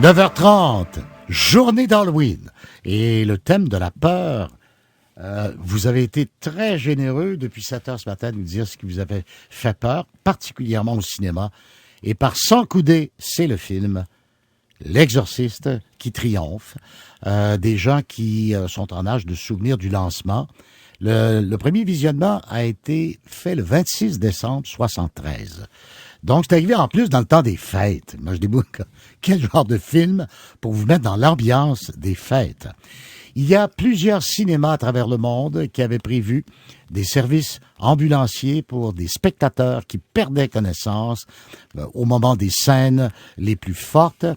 9h30, journée d'Halloween. Et le thème de la peur, vous avez été très généreux depuis 7 heures ce matin de nous dire ce qui vous avait fait peur, particulièrement au cinéma. Et par 100 coudées, c'est le film L'Exorciste qui triomphe. Des gens qui sont en âge de se souvenir du lancement. Le premier visionnement a été fait le 26 décembre 1973. Donc, c'est arrivé en plus dans le temps des fêtes. Moi, je dis, quel genre de film pour vous mettre dans l'ambiance des fêtes? Il y a plusieurs cinémas à travers le monde qui avaient prévu des services ambulanciers pour des spectateurs qui perdaient connaissance au moment des scènes les plus fortes.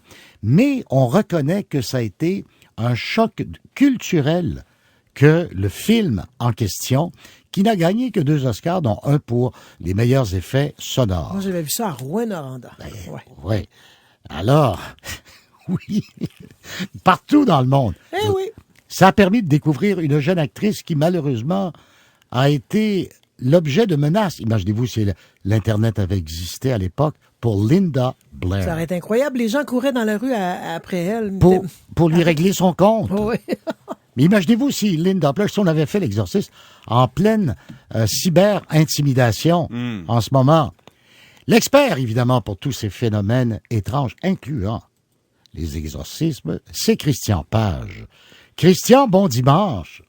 Mais on reconnaît que ça a été un choc culturel que le film en question, qui n'a gagné que 2 Oscars, dont un pour les meilleurs effets sonores. Moi, j'avais vu ça à Rouyn-Noranda. Oui. Alors, oui, partout dans le monde. Eh oui. Ça a permis de découvrir une jeune actrice qui, malheureusement, a été l'objet de menaces. Imaginez-vous si l'Internet avait existé à l'époque pour Linda Blair. Ça aurait été incroyable. Les gens couraient dans la rue après elle. Pour lui régler son compte. Oui. Mais imaginez-vous si Linda Blair, si on avait fait l'exorcisme en pleine cyber-intimidation en ce moment. L'expert, évidemment, pour tous ces phénomènes étranges, incluant les exorcismes, c'est Christian Page. Christian, bon dimanche.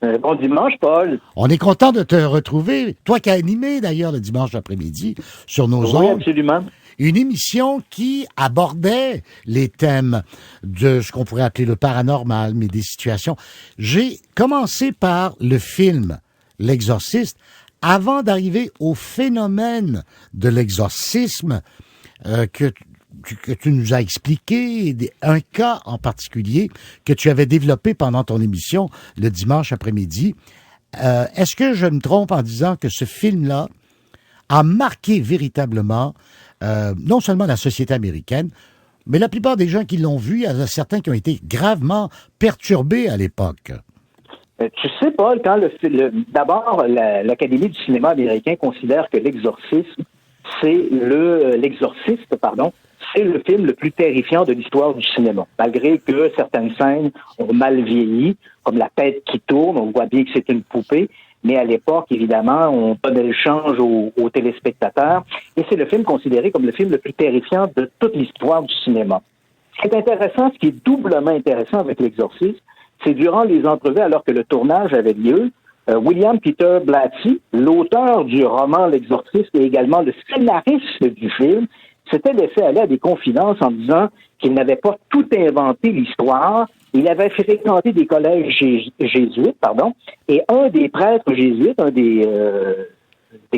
Bon dimanche, Paul. On est content de te retrouver. Toi qui as animé, d'ailleurs, le dimanche après-midi sur nos ondes. Oui, absolument. Une émission qui abordait les thèmes de ce qu'on pourrait appeler le paranormal, mais des situations. J'ai commencé par le film L'Exorciste avant d'arriver au phénomène de l'exorcisme que tu nous as expliqué, un cas en particulier que tu avais développé pendant ton émission le dimanche après-midi. Est-ce que je me trompe en disant que ce film-là a marqué véritablement non seulement la société américaine, mais la plupart des gens qui l'ont vu, il y en a certains qui ont été gravement perturbés à l'époque? Tu sais, Paul, quand d'abord, l'Académie du cinéma américain considère que l'exorcisme, c'est le film le plus terrifiant de l'histoire du cinéma. Malgré que certaines scènes ont mal vieilli, comme la tête qui tourne, on voit bien que c'est une poupée, mais à l'époque, évidemment, on donnait le change aux téléspectateurs, et c'est le film considéré comme le film le plus terrifiant de toute l'histoire du cinéma. Ce qui est intéressant, ce qui est doublement intéressant avec l'exorcisme, c'est durant les entrevues, alors que le tournage avait lieu, William Peter Blatty, l'auteur du roman L'Exorciste et également le scénariste du film, s'était laissé aller à des confidences en disant qu'il n'avait pas tout inventé l'histoire. Il avait fréquenté des collèges jésuites, et un des prêtres jésuites, un des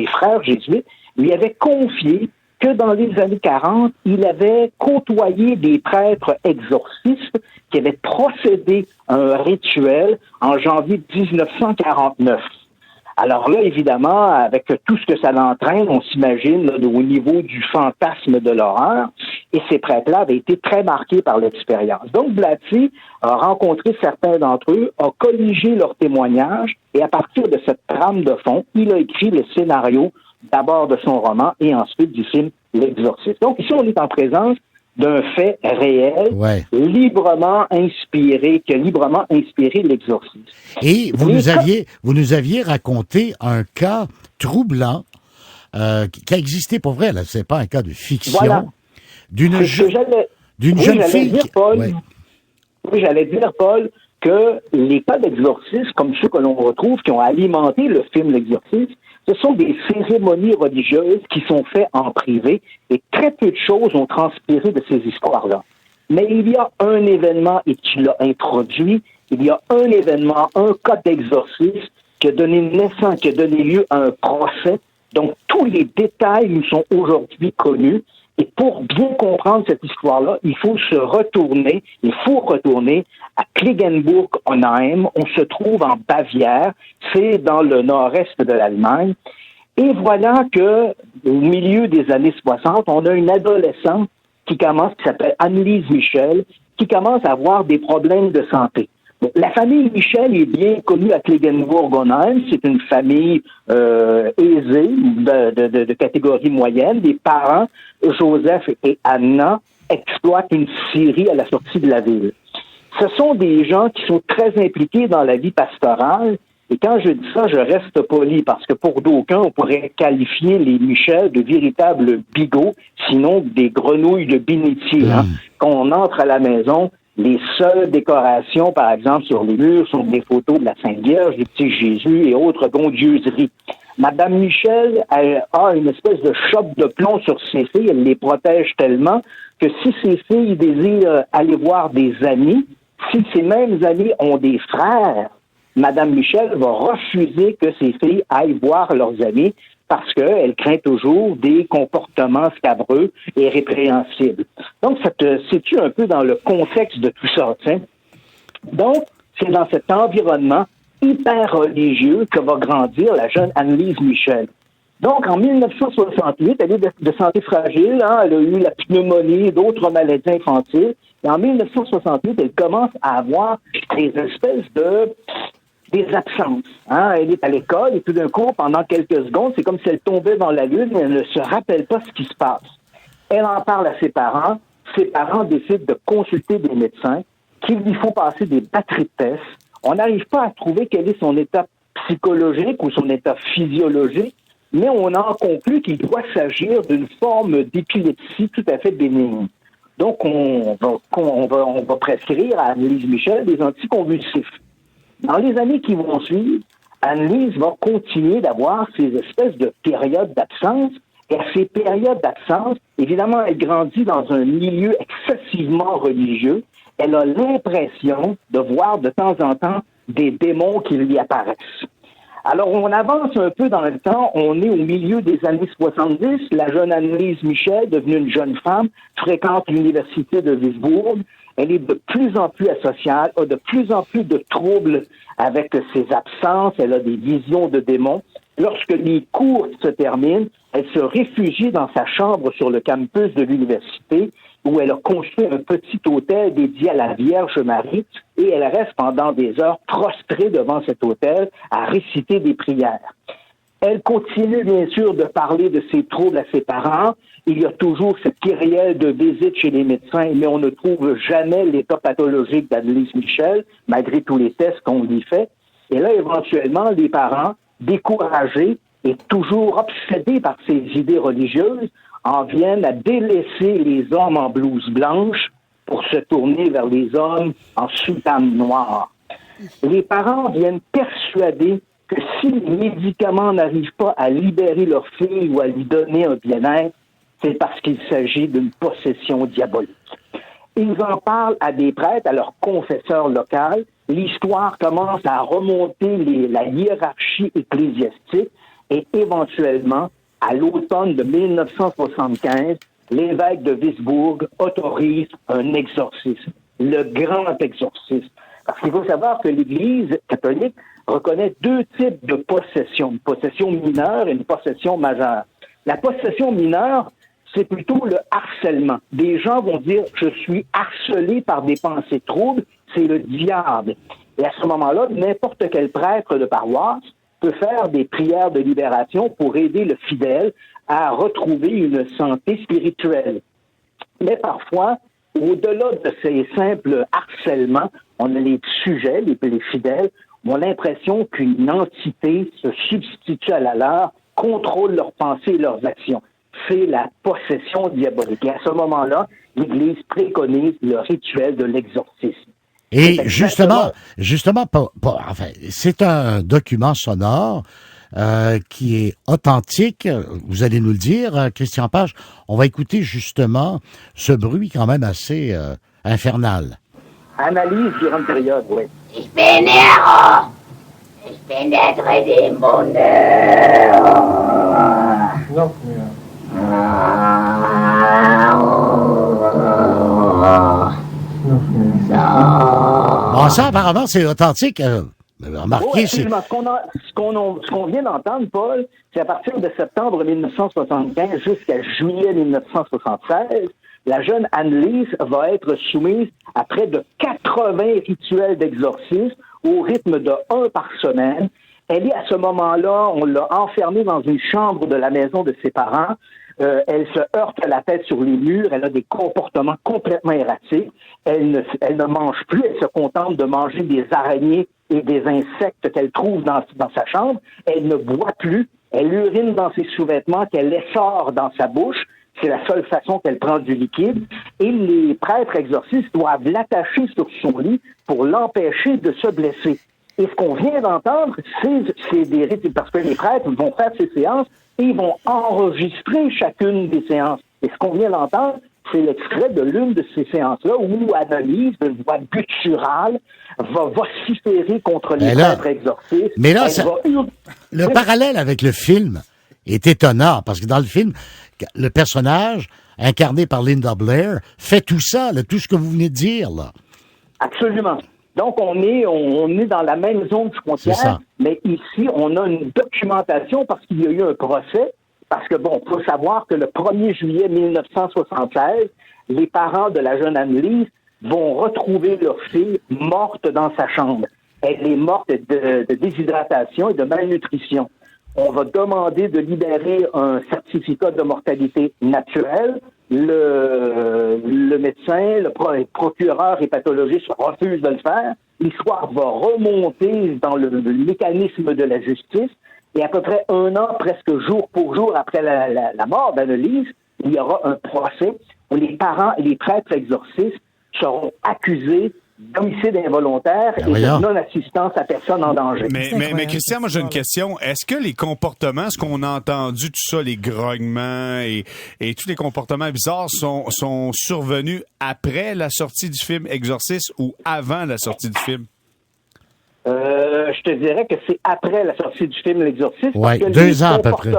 frères jésuites, lui avait confié que dans les années 40, il avait côtoyé des prêtres exorcistes qui avaient procédé à un rituel en janvier 1949. Alors là, évidemment, avec tout ce que ça l'entraîne, on s'imagine là, au niveau du fantasme de l'horreur, et ces prêtres-là avaient été très marqués par l'expérience. Donc, Blatty a rencontré certains d'entre eux, a colligé leurs témoignages, et à partir de cette trame de fond, il a écrit le scénario d'abord de son roman et ensuite du film L'Exorciste. Donc, ici, on est en présence d'un fait réel, librement inspiré, qui a librement inspiré l'exorcisme. Et vous nous aviez raconté un cas troublant qui a existé pour vrai, là, c'est pas un cas de fiction, voilà. d'une jeune fille. Oui, j'allais dire, Paul, que les cas d'exorcisme, comme ceux que l'on retrouve, qui ont alimenté le film L'Exorciste, ce sont des cérémonies religieuses qui sont faites en privé et très peu de choses ont transpiré de ces histoires-là. Mais il y a un événement, et tu l'as introduit, il y a un événement, un cas d'exorcisme qui a donné naissance, qui a donné lieu à un procès. Donc, tous les détails nous sont aujourd'hui connus. Et pour bien comprendre cette histoire-là, il faut retourner à Klingenburg-Onheim. On se trouve en Bavière, c'est dans le nord-est de l'Allemagne. Et voilà que, au milieu des années 60, on a une adolescente qui s'appelle Anneliese Michel, qui commence à avoir des problèmes de santé. Bon, la famille Michel est bien connue à Klingenburg-Onheim. C'est une famille aisée, de catégorie moyenne. Les parents, Joseph et Anna, exploitent une scierie à la sortie de la ville. Ce sont des gens qui sont très impliqués dans la vie pastorale. Et quand je dis ça, je reste poli parce que pour d'aucuns, on pourrait qualifier les Michel de véritables bigots, sinon des grenouilles de bénitier. Hein. Quand on entre à la maison, les seules décorations, par exemple, sur les murs, sont des photos de la Sainte Vierge, du petit Jésus et autres gondieuseries. Madame Michel elle a une espèce de chope de plomb sur ses filles. Elle les protège tellement que si ses filles désirent aller voir des amis, si ces mêmes amis ont des frères, Madame Michel va refuser que ses filles aillent voir leurs amis parce qu'elle craint toujours des comportements scabreux et répréhensibles. Donc, ça te situe un peu dans le contexte de tout ça, tu sais. Donc, c'est dans cet environnement hyper religieux que va grandir la jeune Annelise Michel. Donc, en 1968, elle est de santé fragile, hein, elle a eu la pneumonie, d'autres maladies infantiles, et en 1968, elle commence à avoir des espèces des absences. Hein. Elle est à l'école et tout d'un coup, pendant quelques secondes, c'est comme si elle tombait dans la lune et elle ne se rappelle pas ce qui se passe. Elle en parle à ses parents décident de consulter des médecins, qu'il lui faut passer des batteries de tests. On n'arrive pas à trouver quel est son état psychologique ou son état physiologique, mais on en conclut qu'il doit s'agir d'une forme d'épilepsie tout à fait bénigne. Donc, on va prescrire à Annelise Michel des anticonvulsifs. Dans les années qui vont suivre, Annelise va continuer d'avoir ces espèces de périodes d'absence. Et à ces périodes d'absence, évidemment, elle grandit dans un milieu excessivement religieux. Elle a l'impression de voir de temps en temps des démons qui lui apparaissent. Alors, on avance un peu dans le temps. On est au milieu des années 70. La jeune Annelise Michel, devenue une jeune femme, fréquente l'université de Wittenberg. Elle est de plus en plus asociale, a de plus en plus de troubles avec ses absences. Elle a des visions de démons. Lorsque les cours se terminent, elle se réfugie dans sa chambre sur le campus de l'université où elle a construit un petit hôtel dédié à la Vierge Marie et elle reste pendant des heures prostrée devant cet hôtel à réciter des prières. Elle continue bien sûr de parler de ses troubles à ses parents. Il y a toujours cette kyrielle de visites chez les médecins, mais on ne trouve jamais l'état pathologique d'Annelise Michel, malgré tous les tests qu'on lui fait. Et là, éventuellement, les parents, découragés et toujours obsédés par ces idées religieuses, en viennent à délaisser les hommes en blouse blanche pour se tourner vers les hommes en soutane noire. Les parents viennent persuader que si les médicaments n'arrivent pas à libérer leur fille ou à lui donner un bien-être, c'est parce qu'il s'agit d'une possession diabolique. Ils en parlent à des prêtres, à leur confesseur local. L'histoire commence à remonter la hiérarchie ecclésiastique et éventuellement, à l'automne de 1975, l'évêque de Wittenberg autorise un exorcisme, le grand exorcisme. Parce qu'il faut savoir que l'Église catholique reconnaît deux types de possession, une possession mineure et une possession majeure. La possession mineure, c'est plutôt le harcèlement. Des gens vont dire « je suis harcelé par des pensées troubles », c'est le diable. Et à ce moment-là, n'importe quel prêtre de paroisse peut faire des prières de libération pour aider le fidèle à retrouver une santé spirituelle. Mais parfois, au-delà de ces simples harcèlements, on a les sujets, les fidèles, ont l'impression qu'une entité se substitue à la leur, contrôle leurs pensées et leurs actions. C'est la possession diabolique. Et à ce moment-là, l'Église préconise le rituel de l'exorcisme. Et justement, enfin, c'est un document sonore qui est authentique. Vous allez nous le dire, Christian Page. On va écouter justement ce bruit quand même assez infernal. Analyse durant une période, oui. Ich bin Nero! Ich bin der dritte im Bunde! Noch mehr. Bon, ça, apparemment, c'est authentique. Remarquez, Ce qu'on vient d'entendre, Paul, c'est à partir de septembre 1975 jusqu'à juillet 1976, la jeune Annelise va être soumise à près de 80 rituels d'exorcisme au rythme de 1 par semaine. Elle est à ce moment-là, on l'a enfermée dans une chambre de la maison de ses parents. elle se heurte la tête sur les murs, elle a des comportements complètement erratiques, elle ne mange plus, elle se contente de manger des araignées et des insectes qu'elle trouve dans sa chambre, elle ne boit plus, elle urine dans ses sous-vêtements qu'elle essore dans sa bouche, c'est la seule façon qu'elle prend du liquide, et les prêtres exorcistes doivent l'attacher sur son lit pour l'empêcher de se blesser. Et ce qu'on vient d'entendre, c'est des rites, parce que les prêtres vont faire ces séances et ils vont enregistrer chacune des séances. Et ce qu'on vient d'entendre, c'est l'extrait de l'une de ces séances-là où Annelise, d'une voix gutturale, va vociférer contre les prêtres exorcistes. Mais là, le parallèle avec le film est étonnant, parce que dans le film, le personnage, incarné par Linda Blair, fait tout ça, là, tout ce que vous venez de dire, là. Absolument. Donc, on est dans la même zone frontière, mais ici, on a une documentation parce qu'il y a eu un procès. Parce que, bon, il faut savoir que le 1er juillet 1976, les parents de la jeune Annelise vont retrouver leur fille morte dans sa chambre. Elle est morte de déshydratation et de malnutrition. On va demander de libérer un certificat de mortalité naturelle. Le médecin, le procureur et pathologiste refusent de le faire. L'histoire va remonter dans le mécanisme de la justice. Et à peu près 1 an, presque jour pour jour après la mort d'Annelise, il y aura un procès où les parents et les prêtres exorcistes seront accusés d'homicide involontaire et de non-assistance à personne en danger. Mais Christian, moi j'ai une question. Est-ce que les comportements, ce qu'on a entendu, tout ça, les grognements et tous les comportements bizarres sont survenus après la sortie du film Exorciste ou avant la sortie du film? Je te dirais que c'est après la sortie du film L'Exorciste. Oui, parce que 2 ans à peu près.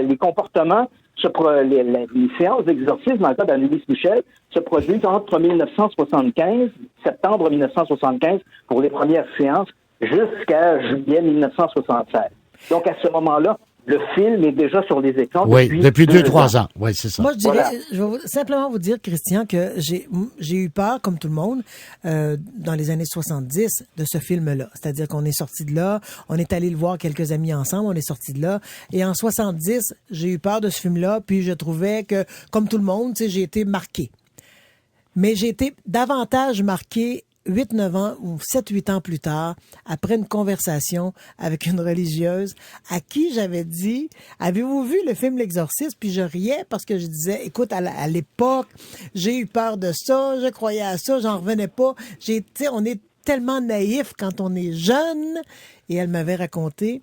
Les comportements, les séances d'exorcisme, dans le cas d'Annelise Michel, se produisent entre 1975, septembre 1975, pour les premières séances, jusqu'à juillet 1976. Donc, à ce moment-là, le film est déjà sur les écrans depuis 2-3 ans. Oui, c'est ça. Moi, je vais simplement vous dire, Christian, que j'ai eu peur, comme tout le monde, dans les années 70, de ce film-là. C'est-à-dire qu'on est sorti de là, on est allé le voir quelques amis ensemble, on est sorti de là. Et en 70, j'ai eu peur de ce film-là, puis je trouvais que, comme tout le monde, tu sais, j'ai été marqué. Mais j'ai été davantage marqué 8-9 ans ou 7-8 ans plus tard, après une conversation avec une religieuse à qui j'avais dit, avez-vous vu le film L'Exorciste? Puis je riais parce que je disais, écoute, à l'époque, j'ai eu peur de ça, je croyais à ça, j'en revenais pas. On est tellement naïf quand on est jeune. Et elle m'avait raconté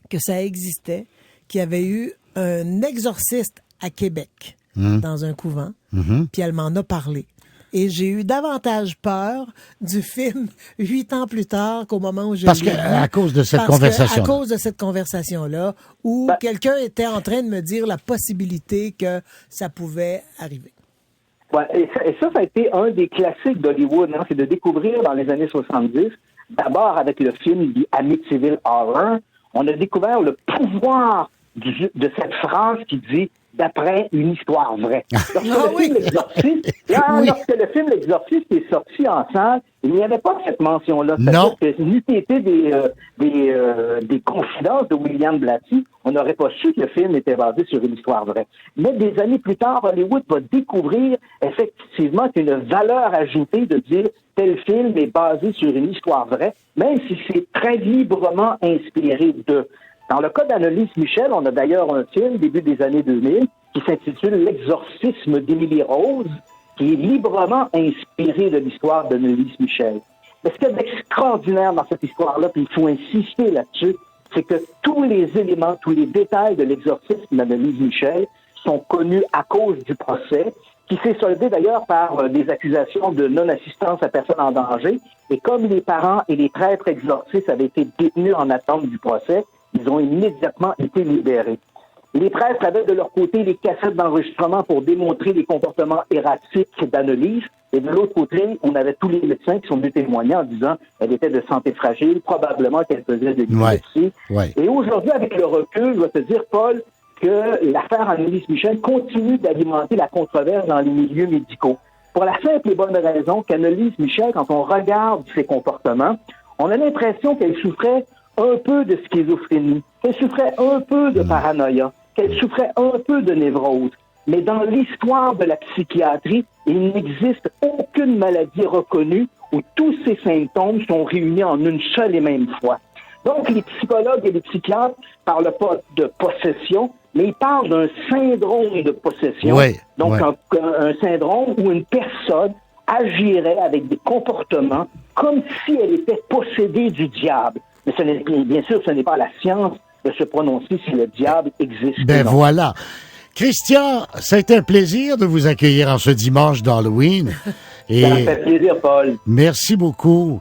que ça existait, qu'il y avait eu un exorciste à Québec, dans un couvent, puis elle m'en a parlé. Et j'ai eu davantage peur du film 8 ans plus tard qu'au moment où je l'ai vu. À cause de cette conversation. À cause de cette conversation-là, où quelqu'un était en train de me dire la possibilité que ça pouvait arriver. Ouais, et ça a été un des classiques d'Hollywood, hein, c'est de découvrir dans les années 70, d'abord avec le film The Amityville Horror, on a découvert le pouvoir de cette phrase qui dit d'après une histoire vraie. Lorsque le film L'Exorciste est sorti en salle, il n'y avait pas cette mention-là. Non. C'est n'eût été des confidences de William Blatty, on n'aurait pas su que le film était basé sur une histoire vraie. Mais des années plus tard, Hollywood va découvrir effectivement qu'il y a une valeur ajoutée de dire tel film est basé sur une histoire vraie, même si c'est très librement inspiré de... Dans le cas d'Annelise Michel, on a d'ailleurs un film, début des années 2000, qui s'intitule L'exorcisme d'Émilie Rose, qui est librement inspiré de l'histoire d'Annelise Michel. Mais ce qu'il y a d'extraordinaire dans cette histoire-là, puis il faut insister là-dessus, c'est que tous les éléments, tous les détails de l'exorcisme d'Annelise Michel sont connus à cause du procès, qui s'est soldé d'ailleurs par des accusations de non-assistance à personne en danger. Et comme les parents et les prêtres exorcistes avaient été détenus en attente du procès, ils ont immédiatement été libérés. Les prêtres avaient de leur côté les cassettes d'enregistrement pour démontrer les comportements erratiques d'Annelise. Et de l'autre côté, on avait tous les médecins qui sont venus témoigner en disant qu'elle était de santé fragile, probablement qu'elle faisait de l'épilepsie. Ouais. Et aujourd'hui, avec le recul, je dois te dire, Paul, que l'affaire Annelise Michel continue d'alimenter la controverse dans les milieux médicaux. Pour la simple et bonne raison qu'Annelise Michel, quand on regarde ses comportements, on a l'impression qu'elle souffrait un peu de schizophrénie, qu'elle souffrait un peu de paranoïa, qu'elle souffrait un peu de névrose. Mais dans l'histoire de la psychiatrie, il n'existe aucune maladie reconnue où tous ces symptômes sont réunis en une seule et même fois. Donc, les psychologues et les psychiatres parlent pas de possession, mais ils parlent d'un syndrome de possession. Ouais, Donc, ouais. un syndrome où une personne agirait avec des comportements comme si elle était possédée du diable. Mais bien sûr, ce n'est pas à la science de se prononcer si le diable existe. Ben ou non. voilà. Christian, ça a été un plaisir de vous accueillir en ce dimanche d'Halloween. Ça me fait plaisir, Paul. Merci beaucoup.